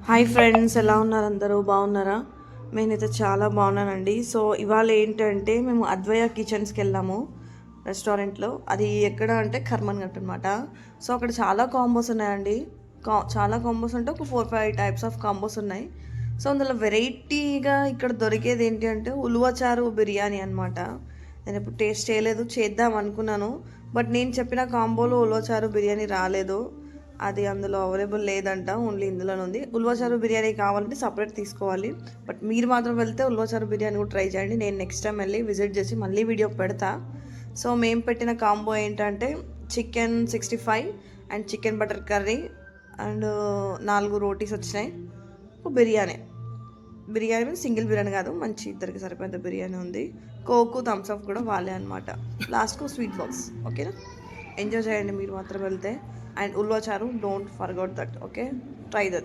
Hi friends, ఎలా ఉన్నారు? అందరూ బాగున్నారా? నేనైతే చాలా బాగున్నానండి. సో ఇవాళ ఏంటంటే మేము అద్వయ కిచెన్స్కి వెళ్ళాము రెస్టారెంట్లో. అది ఎక్కడ అంటే కర్మన్ ఘట్ అనమాట. సో అక్కడ చాలా కాంబోస్ ఉన్నాయండి. చాలా కాంబోస్ అంటే ఒక 4-5 టైప్స్ ఆఫ్ కాంబోస్ ఉన్నాయి. సో అందులో వెరైటీగా ఇక్కడ దొరికేది ఏంటి అంటే ఉలువచారు బిర్యానీ అనమాట. నేను ఇప్పుడు టేస్ట్ చేయలేదు, చేద్దాం అనుకున్నాను. బట్ నేను చెప్పిన కాంబోలో ఉలువచారు బిర్యానీ రాలేదు. అది అందులో అవైలబుల్ లేదంట, ఓన్లీ ఇందులోనే ఉంది. ఉల్వచారు బిర్యానీ కావాలంటే సపరేట్ తీసుకోవాలి. బట్ మీరు మాత్రం వెళ్తే ఉల్వచారు బిర్యానీ కూడా ట్రై చేయండి. నేను నెక్స్ట్ టైం వెళ్ళి విజిట్ చేసి మళ్ళీ వీడియో పెడతా. సో మేము పెట్టిన కాంబో ఏంటంటే chicken 65 and chicken butter curry and 4 rotis వచ్చినాయి. బిర్యానీ బిర్యానీ సింగిల్ బిర్యానీ కాదు, మంచి ఇద్దరికి సరిపోయేంత బిర్యానీ ఉంది. కోకు థమ్స్ అప్ కూడా వాళ్ళే అనమాట. లాస్ట్కు స్వీట్ బాక్స్. ఓకేనా? ఎంజాయ్ చేయండి మీరు మాత్రం వెళ్తే. అండ్ ఉల్వచారు, don't forget that. Okay, try that.